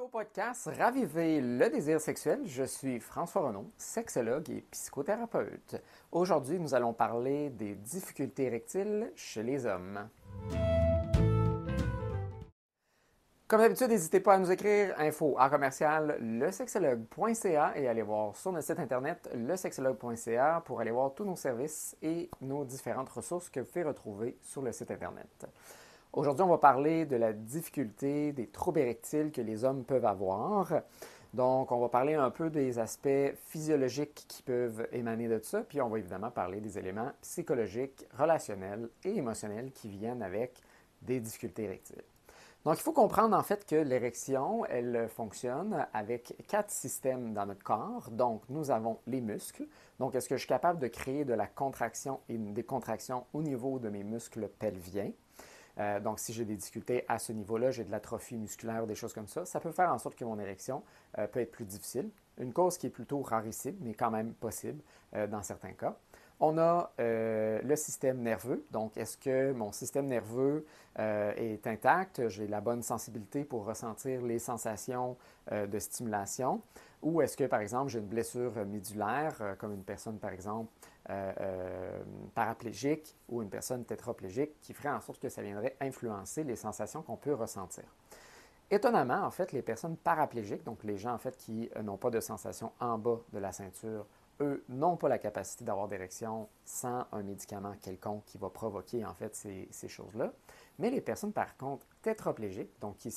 Au podcast Raviver le désir sexuel, je suis François Renaud, sexologue et psychothérapeute. Aujourd'hui, nous allons parler des difficultés érectiles chez les hommes. Comme d'habitude, n'hésitez pas à nous écrire info@lesexologue.ca et allez voir sur notre site internet lesexologue.ca pour aller voir tous nos services et nos différentes ressources que vous pouvez retrouver sur le site internet. Aujourd'hui, on va parler de la difficulté des troubles érectiles que les hommes peuvent avoir. Donc, on va parler un peu des aspects physiologiques qui peuvent émaner de ça, puis on va évidemment parler des éléments psychologiques, relationnels et émotionnels qui viennent avec des difficultés érectiles. Donc, il faut comprendre en fait que l'érection, elle fonctionne avec 4 systèmes dans notre corps. Donc, nous avons les muscles. Donc, est-ce que je suis capable de créer de la contraction et une décontraction au niveau de mes muscles pelviens? Donc, si j'ai des difficultés à ce niveau-là, j'ai de l'atrophie musculaire ou des choses comme ça peut faire en sorte que mon érection peut être plus difficile. Une cause qui est plutôt rarissime, mais quand même possible dans certains cas. On a le système nerveux. Donc, est-ce que mon système nerveux est intact? J'ai la bonne sensibilité pour ressentir les sensations de stimulation? Ou est-ce que, par exemple, j'ai une blessure médulaire, comme une personne, par exemple, paraplégique ou une personne tétraplégique, qui ferait en sorte que ça viendrait influencer les sensations qu'on peut ressentir? Étonnamment, en fait, les personnes paraplégiques, donc les gens en fait qui n'ont pas de sensation en bas de la ceinture, eux n'ont pas la capacité d'avoir d'érection sans un médicament quelconque qui va provoquer en fait ces choses-là. Mais les personnes par contre tétraplégiques, donc qui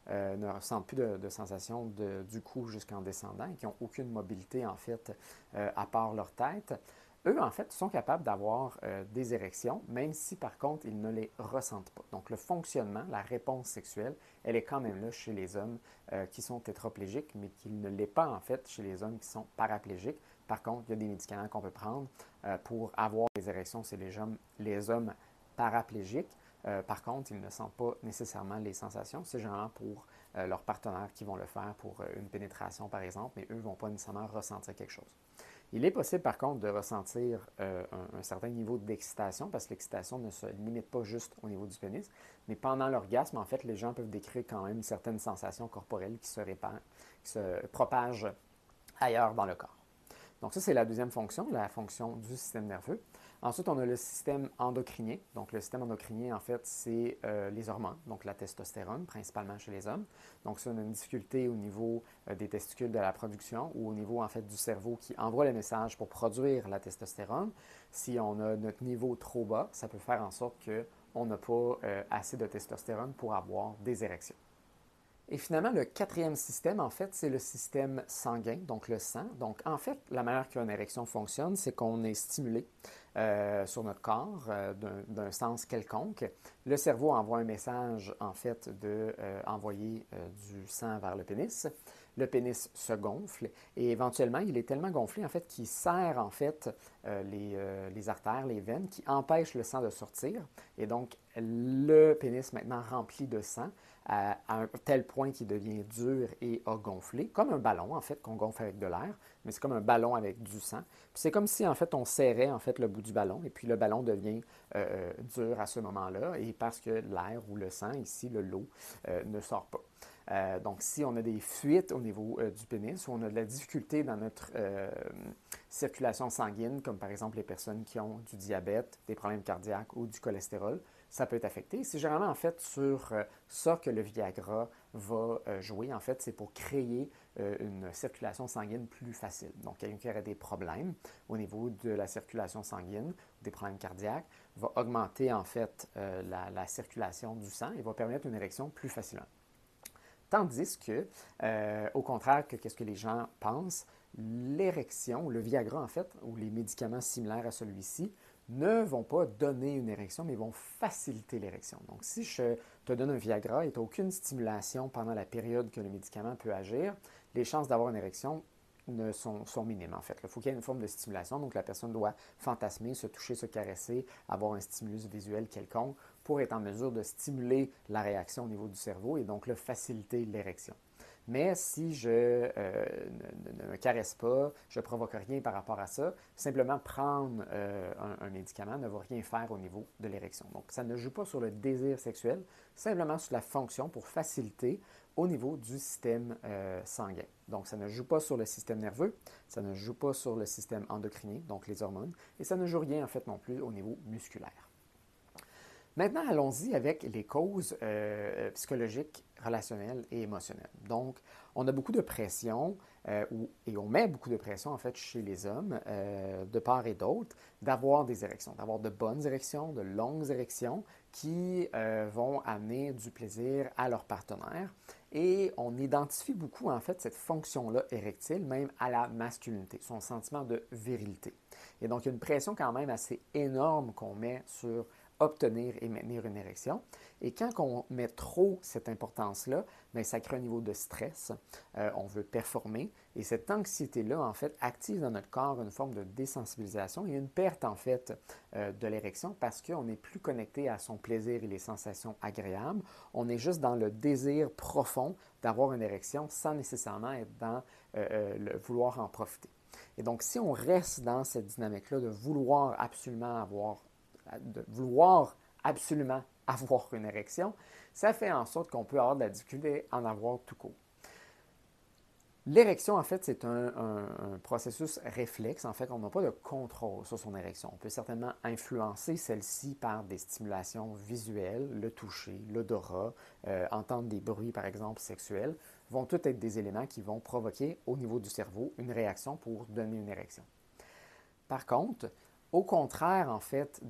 ne ressentent plus de sensation du cou jusqu'en descendant et qui n'ont aucune mobilité en fait à part leur tête, eux, en fait, sont capables d'avoir des érections, même si, par contre, ils ne les ressentent pas. Donc, le fonctionnement, la réponse sexuelle, elle est quand même là chez les hommes qui sont tétraplégiques, mais qui ne l'est pas, en fait, chez les hommes qui sont paraplégiques. Par contre, il y a des médicaments qu'on peut prendre pour avoir des érections chez les hommes paraplégiques. Par contre, ils ne sentent pas nécessairement les sensations. C'est généralement pour leurs partenaires qui vont le faire pour une pénétration, par exemple, mais eux ne vont pas nécessairement ressentir quelque chose. Il est possible, par contre, de ressentir un certain niveau d'excitation, parce que l'excitation ne se limite pas juste au niveau du pénis, mais pendant l'orgasme, en fait, les gens peuvent décrire quand même certaines sensations corporelles qui se propagent ailleurs dans le corps. Donc ça, c'est la deuxième fonction, la fonction du système nerveux. Ensuite, on a le système endocrinien. Donc le système endocrinien, en fait, c'est les hormones, donc la testostérone, principalement chez les hommes. Donc si on a une difficulté au niveau des testicules de la production ou au niveau, en fait, du cerveau qui envoie le message pour produire la testostérone, si on a notre niveau trop bas, ça peut faire en sorte qu'on n'a pas assez de testostérone pour avoir des érections. Et finalement, le quatrième système, en fait, c'est le système sanguin, donc le sang. Donc, en fait, la manière qu'une érection fonctionne, c'est qu'on est stimulé sur notre corps d'un sens quelconque. Le cerveau envoie un message, en fait, d'envoyer du sang vers le pénis. Le pénis se gonfle et éventuellement, il est tellement gonflé, en fait, qu'il serre, en fait, les artères, les veines, qui empêchent le sang de sortir. Et donc, le pénis, maintenant rempli de sang, à un tel point qu'il devient dur et a gonflé, comme un ballon en fait qu'on gonfle avec de l'air, mais c'est comme un ballon avec du sang. Puis c'est comme si en fait on serrait en fait le bout du ballon et puis le ballon devient dur à ce moment-là et parce que l'air ou le sang ici, l'eau, ne sort pas. Donc, si on a des fuites au niveau du pénis ou on a de la difficulté dans notre circulation sanguine, comme par exemple les personnes qui ont du diabète, des problèmes cardiaques ou du cholestérol, ça peut être affecté. C'est généralement en fait sur ça que le Viagra va jouer. En fait, c'est pour créer une circulation sanguine plus facile. Donc, quelqu'un qui aurait des problèmes au niveau de la circulation sanguine, des problèmes cardiaques, va augmenter en fait la circulation du sang et va permettre une érection plus facilement. Tandis que, au contraire que qu'est-ce que les gens pensent, l'érection, le Viagra en fait, ou les médicaments similaires à celui-ci, ne vont pas donner une érection, mais vont faciliter l'érection. Donc, si je te donne un Viagra et tu n'as aucune stimulation pendant la période que le médicament peut agir, les chances d'avoir une érection sont minimes en fait. Il faut qu'il y ait une forme de stimulation, donc la personne doit fantasmer, se toucher, se caresser, avoir un stimulus visuel quelconque pour être en mesure de stimuler la réaction au niveau du cerveau et donc faciliter l'érection. Mais si je ne me caresse pas, je ne provoque rien par rapport à ça, simplement prendre un médicament ne va rien faire au niveau de l'érection. Donc, ça ne joue pas sur le désir sexuel, simplement sur la fonction pour faciliter au niveau du système sanguin. Donc, ça ne joue pas sur le système nerveux, ça ne joue pas sur le système endocrinien, donc les hormones, et ça ne joue rien en fait non plus au niveau musculaire. Maintenant, allons-y avec les causes psychologiques, relationnelles et émotionnelles. Donc, on a beaucoup de pression, et on met beaucoup de pression en fait chez les hommes, de part et d'autre, d'avoir des érections, d'avoir de bonnes érections, de longues érections qui vont amener du plaisir à leur partenaire. Et on identifie beaucoup en fait cette fonction-là érectile, même à la masculinité, son sentiment de virilité. Et donc, il y a une pression quand même assez énorme qu'on met sur obtenir et maintenir une érection. Et quand on met trop cette importance-là, bien, ça crée un niveau de stress. On veut performer. Et cette anxiété-là, en fait, active dans notre corps une forme de désensibilisation et une perte, en fait, de l'érection parce qu'on n'est plus connecté à son plaisir et les sensations agréables. On est juste dans le désir profond d'avoir une érection sans nécessairement être dans le vouloir en profiter. Et donc, si on reste dans cette dynamique-là de vouloir absolument avoir une érection, ça fait en sorte qu'on peut avoir de la difficulté à en avoir tout court. L'érection, en fait, c'est un processus réflexe. En fait, on n'a pas de contrôle sur son érection. On peut certainement influencer celle-ci par des stimulations visuelles, le toucher, l'odorat, entendre des bruits, par exemple, sexuels, vont tous être des éléments qui vont provoquer au niveau du cerveau une réaction pour donner une érection. Par contre, au contraire, en fait,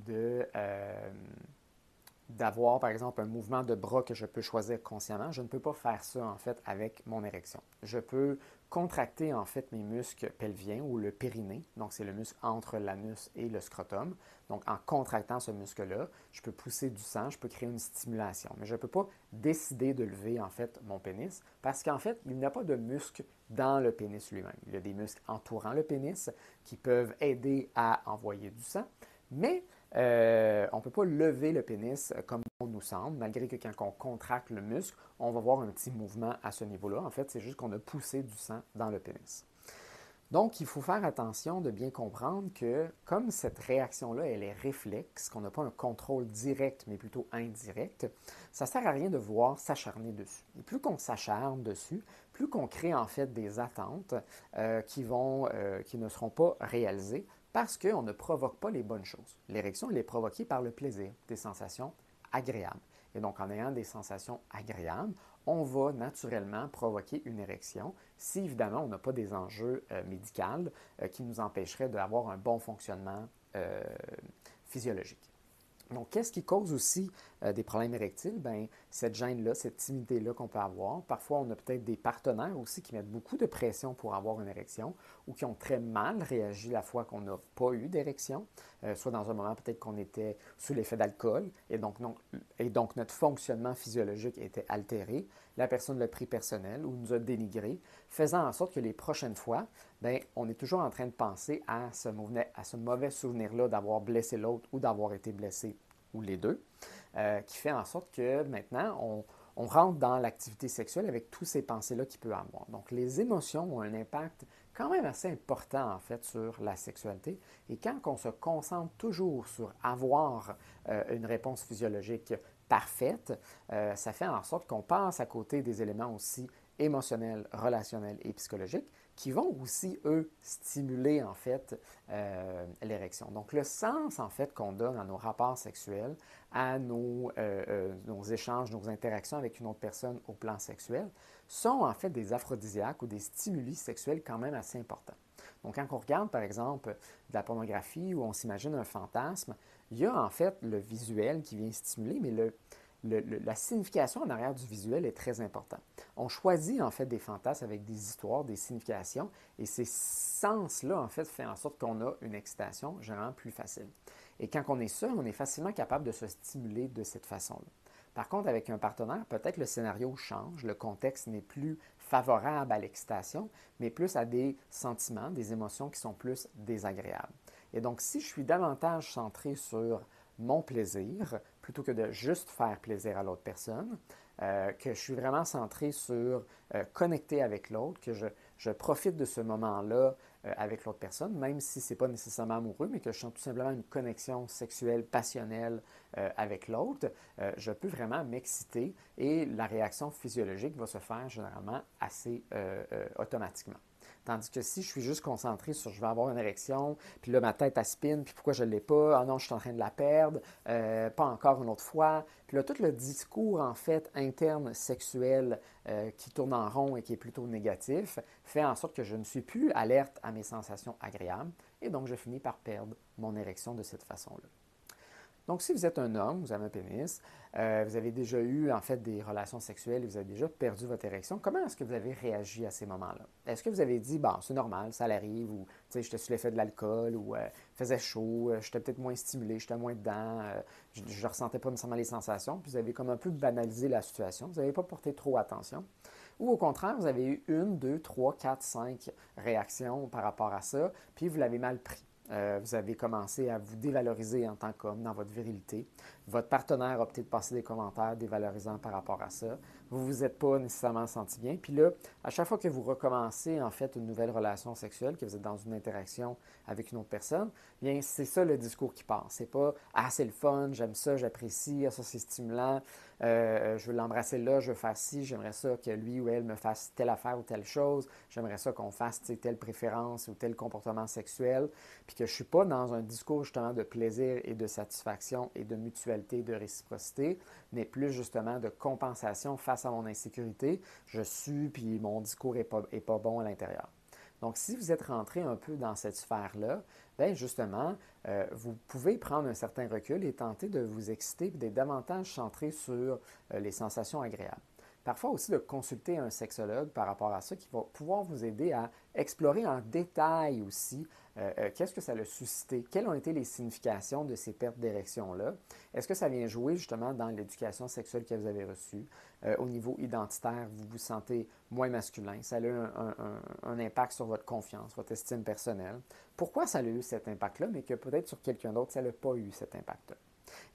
d'avoir, par exemple, un mouvement de bras que je peux choisir consciemment, je ne peux pas faire ça, en fait, avec mon érection. Je peux contracter, en fait, mes muscles pelviens ou le périnée, donc c'est le muscle entre l'anus et le scrotum. Donc, en contractant ce muscle-là, je peux pousser du sang, je peux créer une stimulation. Mais je ne peux pas décider de lever, en fait, mon pénis parce qu'en fait, il n'y a pas de muscle dans le pénis lui-même. Il y a des muscles entourant le pénis qui peuvent aider à envoyer du sang, mais on ne peut pas lever le pénis comme on nous semble, malgré que quand on contracte le muscle, on va voir un petit mouvement à ce niveau-là. En fait, c'est juste qu'on a poussé du sang dans le pénis. Donc, il faut faire attention de bien comprendre que comme cette réaction-là, elle est réflexe, qu'on n'a pas un contrôle direct, mais plutôt indirect, ça ne sert à rien de vouloir s'acharner dessus. Et plus qu'on s'acharne dessus, plus qu'on crée en fait des attentes qui ne seront pas réalisées parce qu'on ne provoque pas les bonnes choses. L'érection, elle est provoquée par le plaisir, des sensations agréables. Et donc, en ayant des sensations agréables, on va naturellement provoquer une érection si, évidemment, on n'a pas des enjeux médicaux qui nous empêcheraient d'avoir un bon fonctionnement physiologique. Donc, qu'est-ce qui cause aussi des problèmes érectiles? Bien, cette gêne-là, cette timidité-là qu'on peut avoir. Parfois, on a peut-être des partenaires aussi qui mettent beaucoup de pression pour avoir une érection ou qui ont très mal réagi la fois qu'on n'a pas eu d'érection, soit dans un moment peut-être qu'on était sous l'effet d'alcool et donc notre fonctionnement physiologique était altéré. La personne l'a pris personnel ou nous a dénigré, faisant en sorte que les prochaines fois, bien, on est toujours en train de penser à ce mauvais souvenir-là d'avoir blessé l'autre ou d'avoir été blessé ou les deux, qui fait en sorte que maintenant, on rentre dans l'activité sexuelle avec tous ces pensées-là qu'il peut avoir. Donc, les émotions ont un impact quand même assez important, en fait, sur la sexualité. Et quand on se concentre toujours sur avoir une réponse physiologique parfaite, ça fait en sorte qu'on passe à côté des éléments aussi émotionnels, relationnels et psychologiques qui vont aussi, eux, stimuler, en fait, l'érection. Donc, le sens, en fait, qu'on donne à nos rapports sexuels, à nos échanges, nos interactions avec une autre personne au plan sexuel, sont, en fait, des aphrodisiaques ou des stimuli sexuels quand même assez importants. Donc, quand on regarde, par exemple, de la pornographie où on s'imagine un fantasme, il y a, en fait, le visuel qui vient stimuler, mais la signification en arrière du visuel est très importante. On choisit en fait des fantasmes avec des histoires, des significations, et ces sens-là, en fait, font en sorte qu'on a une excitation généralement plus facile. Et quand on est seul, on est facilement capable de se stimuler de cette façon-là. Par contre, avec un partenaire, peut-être le scénario change, le contexte n'est plus favorable à l'excitation, mais plus à des sentiments, des émotions qui sont plus désagréables. Et donc, si je suis davantage centré sur mon plaisir, plutôt que de juste faire plaisir à l'autre personne, que je suis vraiment centré sur connecter avec l'autre, que je profite de ce moment-là avec l'autre personne, même si ce n'est pas nécessairement amoureux, mais que je sens tout simplement une connexion sexuelle, passionnelle avec l'autre, je peux vraiment m'exciter et la réaction physiologique va se faire généralement assez automatiquement. Tandis que si je suis juste concentré sur je vais avoir une érection, puis là ma tête elle spin, puis pourquoi je ne l'ai pas, ah non, je suis en train de la perdre, pas encore une autre fois. Puis là, tout le discours en fait interne sexuel qui tourne en rond et qui est plutôt négatif fait en sorte que je ne suis plus alerte à mes sensations agréables et donc je finis par perdre mon érection de cette façon-là. Donc, si vous êtes un homme, vous avez un pénis, vous avez déjà eu en fait des relations sexuelles et vous avez déjà perdu votre érection, comment est-ce que vous avez réagi à ces moments-là? Est-ce que vous avez dit, bon, c'est normal, ça l'arrive, ou tu sais, j'étais sous l'effet de l'alcool, ou il faisait chaud, j'étais peut-être moins stimulé, j'étais moins dedans, je ne ressentais pas nécessairement les sensations, puis vous avez comme un peu banalisé la situation, vous n'avez pas porté trop attention. Ou au contraire, vous avez eu une, deux, trois, quatre, cinq réactions par rapport à ça, puis vous l'avez mal pris. Vous avez commencé à vous dévaloriser en tant qu'homme dans votre virilité. Votre partenaire a peut-être passé des commentaires dévalorisants par rapport à ça. Vous ne vous êtes pas nécessairement senti bien. Puis là, à chaque fois que vous recommencez en fait une nouvelle relation sexuelle, que vous êtes dans une interaction avec une autre personne, bien c'est ça le discours qui passe. C'est pas ah c'est le fun, j'aime ça, j'apprécie, ah, ça c'est stimulant, je veux l'embrasser là, je veux faire ci, j'aimerais ça que lui ou elle me fasse telle affaire ou telle chose, j'aimerais ça qu'on fasse telle préférence ou tel comportement sexuel, puis que je ne suis pas dans un discours justement de plaisir et de satisfaction et de mutualité et de réciprocité, mais plus justement de compensation face à mon insécurité. Je sue, puis mon discours n'est pas bon à l'intérieur. Donc, si vous êtes rentré un peu dans cette sphère-là, bien justement, vous pouvez prendre un certain recul et tenter de vous exciter et d'être davantage centré sur les sensations agréables. Parfois aussi de consulter un sexologue par rapport à ça qui va pouvoir vous aider à explorer en détail aussi qu'est-ce que ça a suscité, quelles ont été les significations de ces pertes d'érection-là. Est-ce que ça vient jouer justement dans l'éducation sexuelle que vous avez reçue? Au niveau identitaire, vous vous sentez moins masculin, ça a eu un impact sur votre confiance, votre estime personnelle. Pourquoi ça a eu cet impact-là, mais que peut-être sur quelqu'un d'autre, ça n'a pas eu cet impact-là?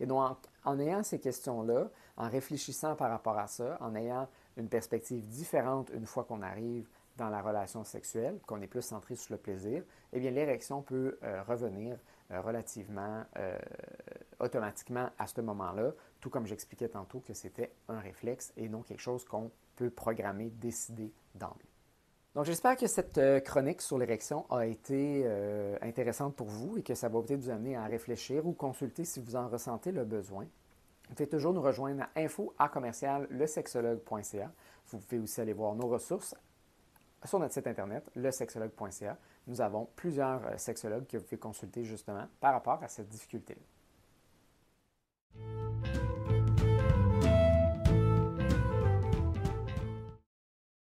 Et donc, en ayant ces questions-là, en réfléchissant par rapport à ça, en ayant une perspective différente une fois qu'on arrive dans la relation sexuelle, qu'on est plus centré sur le plaisir, eh bien, l'érection peut revenir relativement automatiquement à ce moment-là, tout comme j'expliquais tantôt que c'était un réflexe et non quelque chose qu'on peut programmer, décider d'emblée. Donc, j'espère que cette chronique sur l'érection a été intéressante pour vous et que ça va peut-être vous amener à réfléchir ou consulter si vous en ressentez le besoin. Vous pouvez toujours nous rejoindre à info@lesexologue.ca. Vous pouvez aussi aller voir nos ressources sur notre site internet, lesexologue.ca. Nous avons plusieurs sexologues que vous pouvez consulter justement par rapport à cette difficulté-là.